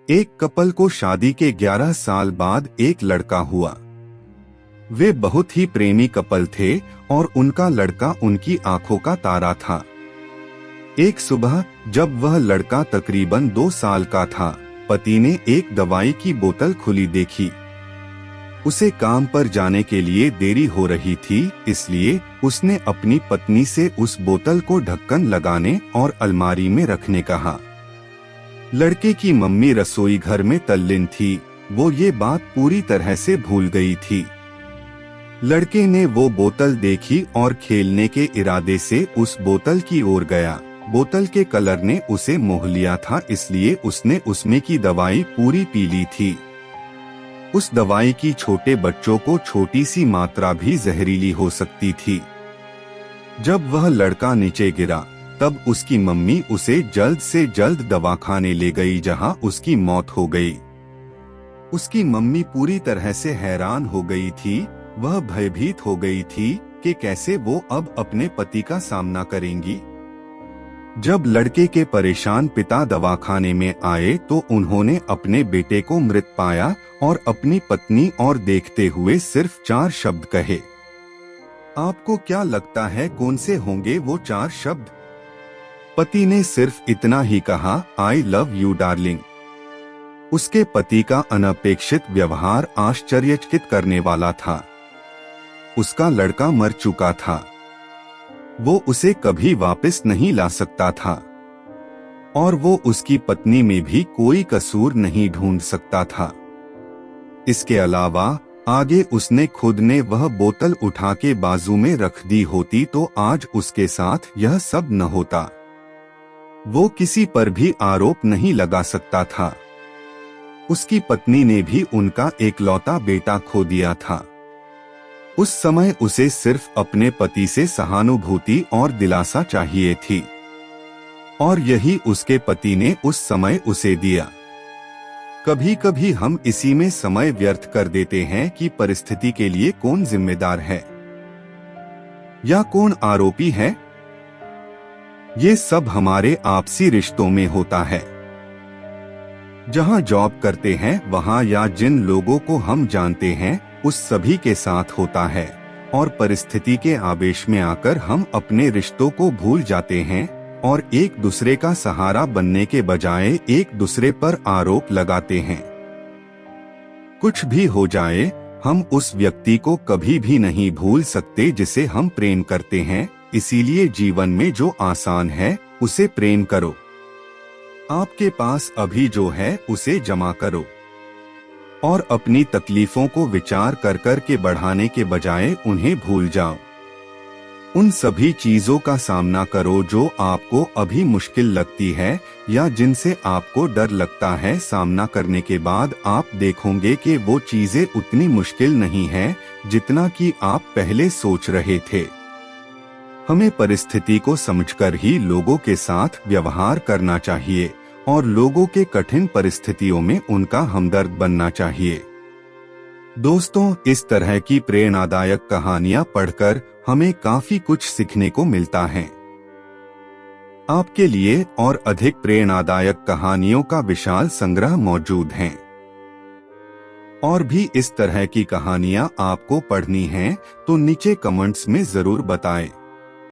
एक कपल को शादी के 11 साल बाद एक लड़का हुआ। वे बहुत ही प्रेमी कपल थे और उनका लड़का उनकी आंखों का तारा था। एक सुबह जब वह लड़का तकरीबन 2 साल का था, पति ने एक दवाई की बोतल खुली देखी। उसे काम पर जाने के लिए देरी हो रही थी, इसलिए उसने अपनी पत्नी से उस बोतल को ढक्कन लगाने और अलमारी में रखने कहा। लड़के की मम्मी रसोई घर में तल्लीन थी, वो ये बात पूरी तरह से भूल गई थी। लड़के ने वो बोतल देखी और खेलने के इरादे से उस बोतल की ओर गया। बोतल के कलर ने उसे मोह लिया था, इसलिए उसने उसमें की दवाई पूरी पी ली थी। उस दवाई की छोटे बच्चों को छोटी सी मात्रा भी जहरीली हो सकती थी। जब वह लड़का नीचे गिरा, तब उसकी मम्मी उसे जल्द से जल्द दवाखाने ले गई, जहां उसकी मौत हो गई। उसकी मम्मी पूरी तरह से हैरान हो गई थी। वह भयभीत हो गई थी कि कैसे वो अब अपने पति का सामना करेंगी। जब लड़के के परेशान पिता दवाखाने में आए तो उन्होंने अपने बेटे को मृत पाया और अपनी पत्नी और देखते हुए सिर्फ 4 शब्द कहे। आपको क्या लगता है कौन से होंगे वो 4 शब्द? पति ने सिर्फ इतना ही कहा, आई लव यू डार्लिंग। उसके पति का अनपेक्षित व्यवहार आश्चर्यचकित करने वाला था। उसका लड़का मर चुका था, वो उसे कभी वापस नहीं ला सकता था और वो उसकी पत्नी में भी कोई कसूर नहीं ढूंढ सकता था। इसके अलावा आगे उसने खुद ने वह बोतल उठा के बाजू में रख दी होती तो आज उसके साथ यह सब न होता। वो किसी पर भी आरोप नहीं लगा सकता था। उसकी पत्नी ने भी उनका एकलौता बेटा खो दिया था। उस समय उसे सिर्फ अपने पति से सहानुभूति और दिलासा चाहिए थी, और यही उसके पति ने उस समय उसे दिया। कभी कभी हम इसी में समय व्यर्थ कर देते हैं कि परिस्थिति के लिए कौन जिम्मेदार है या कौन आरोपी है। ये सब हमारे आपसी रिश्तों में होता है। जहां जॉब करते हैं वहां या जिन लोगों को हम जानते हैं उस सभी के साथ होता है, और परिस्थिति के आवेश में आकर हम अपने रिश्तों को भूल जाते हैं और एक दूसरे का सहारा बनने के बजाय एक दूसरे पर आरोप लगाते हैं। कुछ भी हो जाए, हम उस व्यक्ति को कभी भी नहीं भूल सकते जिसे हम प्रेम करते हैं। इसीलिए जीवन में जो आसान है उसे प्रेम करो। आपके पास अभी जो है उसे जमा करो और अपनी तकलीफों को विचार कर कर के बढ़ाने के बजाय उन्हें भूल जाओ। उन सभी चीजों का सामना करो जो आपको अभी मुश्किल लगती है या जिनसे आपको डर लगता है। सामना करने के बाद आप देखोगे कि वो चीजें उतनी मुश्किल नहीं है जितना कि आप पहले सोच रहे थे। हमें परिस्थिति को समझकर ही लोगों के साथ व्यवहार करना चाहिए और लोगों के कठिन परिस्थितियों में उनका हमदर्द बनना चाहिए। दोस्तों, इस तरह की प्रेरणादायक कहानियां पढ़कर हमें काफी कुछ सीखने को मिलता है। आपके लिए और अधिक प्रेरणादायक कहानियों का विशाल संग्रह मौजूद है। और भी इस तरह की कहानियां आपको पढ़नी हैं तो नीचे कमेंट्स में जरूर बताएं।